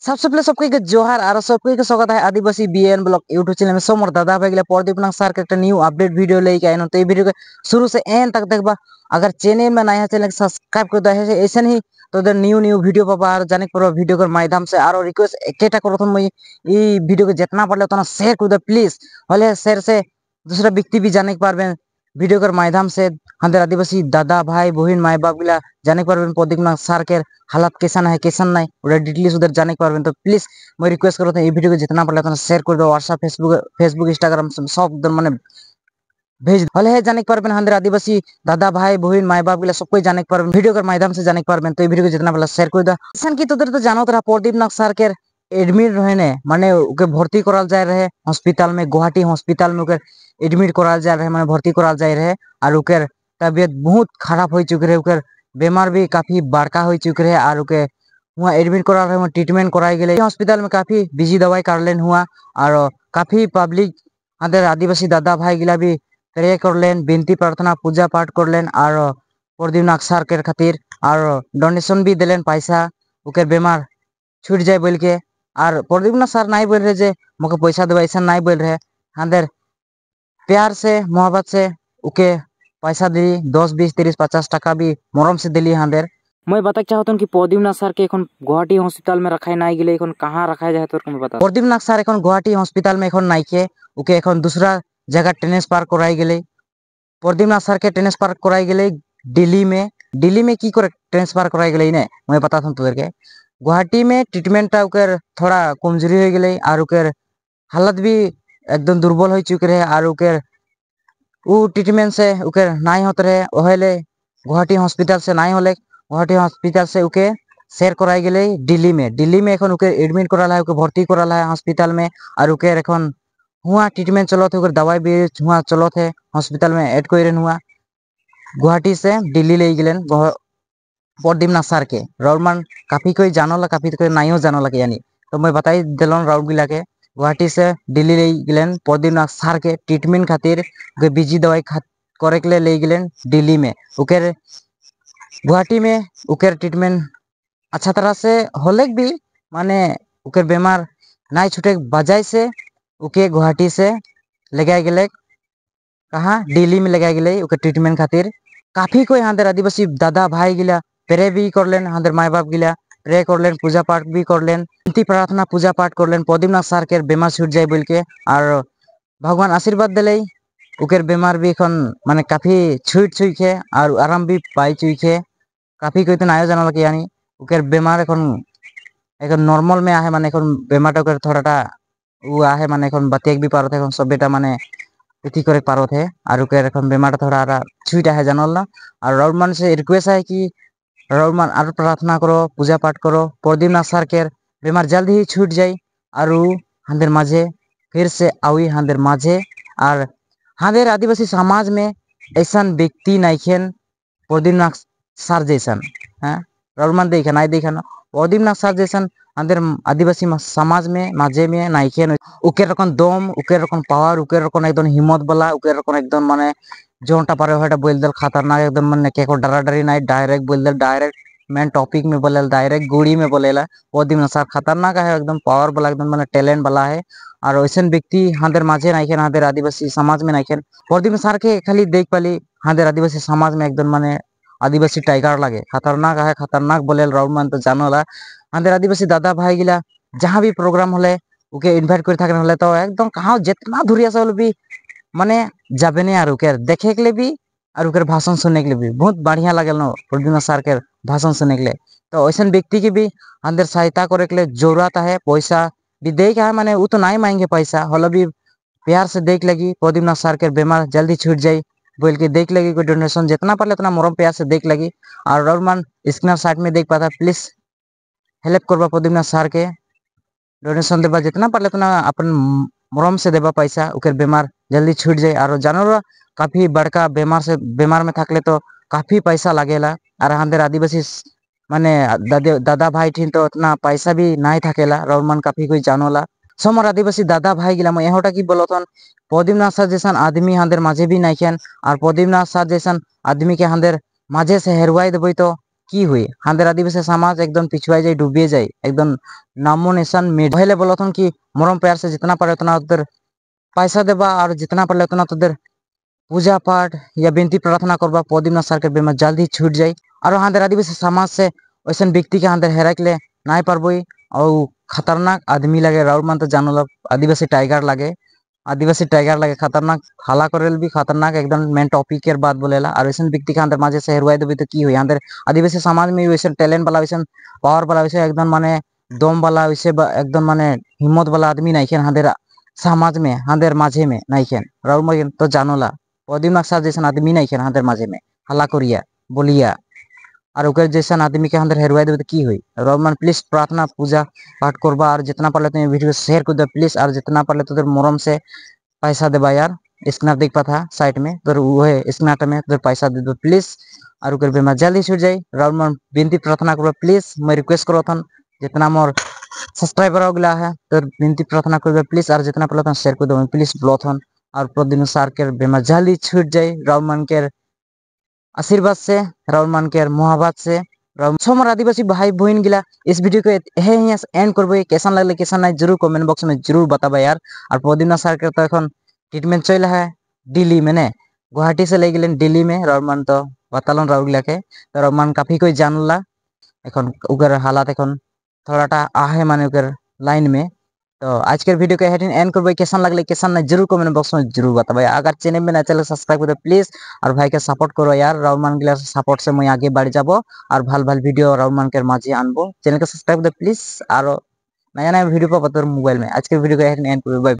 सबसे पहले सबके जोहार और सबके स्वागत है आदिवासी बीएन ब्लॉग यूट्यूब चैनल में। सोमर दादा भाई गले परदीप नाग सर के न्यू अपडेट वीडियो लेके आए तो ये वीडियो के शुरू से एंड तक देखबा। अगर चैनल में नया चैनल सब्सक्राइब कर दे ऐसे ही तो न्यू वीडियो पाबा और जाने पर वीडियो के माध्यम से और रिक्वेस्ट एकटा करो तो मैं ये वीडियो के जितना पड़े उतना शेयर कर दे प्लीज। हले शेयर से दूसरा व्यक्ति भी जाने पारबेन वीडियो के माध्यम से हमारे आदिवासी दादा भाई बहन माई बाप गिला जाने पारबेन प्रदीप नाग सर के हालत कैसा है कैसा नहीं उधर डिटेल्स उधर जाने पारबेन। तो प्लीज मैं रिक्वेस्ट करो ये वीडियो को जितना पड़े उतना शेयर कर दो। व्हाट्सएप फेसबुक इंस्टाग्राम सब एकदम मैंने भेज हले है जाने पारबेन हमारे आदिवासी दादा भाई बहन माई बाप गिला सबको जाने पारबेन वीडियो के माध्यम से जाने पारबेन। तो ये वीडियो को जितना पड़े शेयर कर दो। ऐसा की तो जानो तो प्रदीप नाग सर के एडमिट रहे माने ओके भर्ती कराल जाए रहे हॉस्पिटल में गुवाहाटी हॉस्पिटल में एडमिट कराल जाए रहे माने भर्ती कराल जाए रहे और ओकर तबियत बहुत खराब हो चुके रहे ओकर बीमार भी काफी बड़का हो चुके रहे और ओके वहाँ एडमिट करा रहे वहाँ ट्रीटमेंट कराई गए हॉस्पिटल में काफी बिजी दवाई कर लेन हुआ और काफी पब्लिक हमारे आदिवासी दादा भाई गिला भी प्रे कर लेन विनती प्रार्थना पूजा पाठ कर लेन और प्रदीप नाग सर के खातिर और डोनेशन भी दिलेन पैसा ओकर बीमार छूट जाए बोल के और प्रदीप नाग सर नहीं बोल रहे जे मुझे पैसा देवा ऐसा नहीं बोल रहे हमारे प्यार से मोहब्बत से ओके पैसा दी 10 20 30 50 टका भी मरम से दिली हमारे। मैं बता चाहता हूँ कि प्रदीप नाग सर के गुवाहाटी हॉस्पिटल में रखाई नहीं गए कहाँ रखा जाए तो मैं बता प्रदीप नाग सर गुवाहाटी हॉस्पिटल में नहीं के ओके दूसरा जगह ट्रांसफर कराई गए प्रदीप नाग सर के ट्रांसफर कराई गए दिल्ली में की ट्रांसफर कराई गए ने मैं बता था तुझे गुवाहाटी में ट्रीटमेंट थोड़ा कमजोरी हो गई और हालत भी एकदम दुर्बल हो चुके रहे और ट्रीटमेंट से नहीं होते रहे ओहले गुवाहाटी हॉस्पिटल से नहीं होले गुवाहाटी हॉस्पिटल से शेयर कराई गए दिल्ली में एडमिट करा है भर्ती करा है हॉस्पिटल में और हुआ ट्रीटमेंट चलत है दवाई भी हुआ चलत है हॉस्पिटल में एड कर हुआ गुवाहाटी से दिल्ली ले गए प्रदीप नाग सर के राउंड काफी कोई जानला काफी कोई नहीं जानला के यानी तो मैं बताई दिलन राउंड गिला के गुवाहाटी से दिल्ली ले गए प्रदीप नाग सर के ट्रीटमेंट खातिर बिजी दवाई करे के ले गए दिल्ली में गुवाहाटी में ट्रीटमेंट अच्छा तरह से होले भी माने बीमार नहीं छूटे बजाय से गुवाहाटी से लगाए गए कहाँ दिल्ली में लगाए गए ट्रीटमेंट खातिर काफी कोई हमारे आदिवासी दादा भाई गिला प्रे भी कर लेन हमारे माई बाप गिला प्रे कर लेन पूजा पाठ भी कर लेन विनती प्रार्थना पूजा पाठ कर लेन प्रदीप नाग सर के बीमार छूट जाए बोल के और भगवान आशीर्वाद दिले बीमार भी माने काफी छूट के और आराम भी पाई चुके काफी कोई तो नायो जाना लगे यानी बीमार एक नॉर्मल में आहे माने बीमार थोड़ा वो आहे माने बतिया भी पारो थे सब बेटा माने इति करे पारो थे और बीमार थोड़ा छूट आहे जानल ना और राउंड से रिक्वेस्ट है कि राउंड और प्रार्थना करो पूजा पाठ करो प्रदीप नाग सर के बीमार जल्दी ही छूट जाए और हमारे माझे फिर से आई हमारे माझे और हमारे आदिवासी समाज में ऐसा व्यक्ति नाइखेन प्रदीप नाग सर जैसन हाँ राउंड देखा नहीं देखा ना प्रदीप नाग सर जैसन हमारे आदिवासी समाज में माझे में नाइखेन दम पावर एकदम हिम्मत वाला एकदम माने जोटा पारे हटा बोल दल खतरनाक एकदम माने के डरा डरी नहीं डायरेक्ट बोल दल डायरेक्ट मेन टॉपिक में बोले डायरेक्ट गुड़ी में बोलेला प्रदीप नाग सर खतरनाक है एकदम पावर वाला एकदम माने टैलेंट वाला है और वैसे व्यक्ति हमारे माझे नाइखेन हमारे आदिवासी समाज में नाइखेन प्रदीप सर के खाली देख पाली हमारे आदिवासी समाज में एकदम माने आदिवासी टाइगर लगे खतरनाक बोले राउंड मान तो जानला हमारे आदिवासी दादा भाई गिला जहाँ भी प्रोग्राम होले इनभाइट कर तो एकदम कहाँ जितना धुरिया से भी माने जाबे नहीं और देखे के लिए भी और भाषण सुनने के लिए भी बहुत बढ़िया लगे ना प्रदीप सर के भाषण सुनने के लिए। तो ऐसा व्यक्ति की भी अंदर सहायता करे के लिए जरूरत है पैसा भी दे के है माने वो तो नहीं मांगे पैसा हलो भी प्यार से देख लगी प्रदीप नाग सर के बीमार जल्दी छूट जाए बोल के देख लगी कोई डोनेशन जितना पड़े उतना मरम प्यार से देख लगी और राउंड स्क्रीन साइड में देख पाता प्लीज हेल्प करवा प्रदीप नाग सर के डोनेशन देवा जितना पड़े उतना अपन मरम से देवा पैसा बीमार जल्दी छूट जाए और जानवर काफी बड़का बीमार में थकले तो काफी पैसा लगेला और हमारे आदिवासी माने दादा भाई ठीन तो उतना पैसा भी नहीं थकेला राउंड काफी कोई जानला समर आदिवासी दादा भाई गिला मैं यहाँ की बोलतन प्रदीप नाग सर जैसा आदमी हमारे माझे भी नाइखेन और प्रदीप नाग सर जैसा आदमी के हमारे माझे से हेरवाई देवे तो কি हुई हांदेर आदिवासी समाज एकदम पिछुआ जाए डूबे जाए एकदम नामो निशान मिट पहले बोलथन कि मरम प्यार से जितना पारे उतना उधर पैसा देबा और जितना पारे उतना उधर पूजा पाठ या बिनती प्रार्थना करबा पदिमनाथ सर के बेमार जल्दी छूट जाए और हांदेर आदिवासी समाज से वैसे व्यक्ति के हांदेर हेराकले नाई पारबई और खतरनाक आदमी लगे राउर मान तो जानो आदिवासी टाइगर लगे खतरनाक हाला करेल भी खतरनाक एकदम मेन टॉपिक बात बोलेला और वैसे व्यक्ति के अंदर माजे से हेरवाई देबी तो की हुई अंदर आदिवासी समाज में वैसे टैलेंट वाला वैसे पावर वाला वैसे एकदम माने दम वाला वैसे एकदम माने हिम्मत वाला आदमी नहीं खेन हांदेर समाज में हांदेर माझे में नहीं खेन राउर में तो जानोला पदिमनाथ सर जैसा आदमी नहीं खेन हांदेर माझे में हल्ला करिया बोलिया और ओकर जैसा आदमी के अंदर हेरवाई देबे तो की हुई रमान प्लीज प्रार्थना पूजा पाठ करबा और जितना पारले तुम वीडियो शेयर कर दो प्लीज और जितना पारले तो मरम से पैसा देबा यार स्नैप देख पा था साइड में तो वह स्नैप में तो पैसा दे दो प्लीज और ओकर बेमार जल्दी छूट जाए राउर विनती प्रार्थना करबा प्लीज मैं रिक्वेस्ट करो थन जितना मोर सब्सक्राइबर हो गया है तो विनती प्रार्थना करबा प्लीज और जितना पारले शेयर कर दो प्लीज ब्लॉथन और प्रतिदिन सार के बेमार जल्दी छूट जाए राउर मन के आशीर्वाद से राउर मान के मोहब्बत से समर आदिवासी भाई बहन गिला इस वीडियो को एंड करबो कैसा लगले कैसा नहीं जरूर कमेंट बॉक्स में जरूर बताबा यार और पदिमनाथ सर के तो এখন ट्रीटमेंट चल है दिल्ली में ने गुवाहाटी से ले गेलेन दिल्ली में राउर मान तो बतालन राउर गिला के तो राउर मान काफी कोई जानला এখন उगर हालात এখন थोड़ाटा आहे माने उगर लाइन में तो आज के वीडियो को हेडिंग एंड करबो कैसा लगले कैसा नहीं जरूर कमेंट बॉक्स में जरूर बताबा अगर चैनल में ना चैनल सब्सक्राइब कर प्लीज और भाई के सपोर्ट करो यार राउर मान गिला सपोर्ट से मैं आगे बढ़ जाबो और भाल भाल वीडियो राउर मान के माझे आनबो चैनल को सब्सक्राइब कर प्लीज और नया नया वीडियो पाबो तोर मोबाइल में आज के वीडियो को हेडिंग एंड करबो।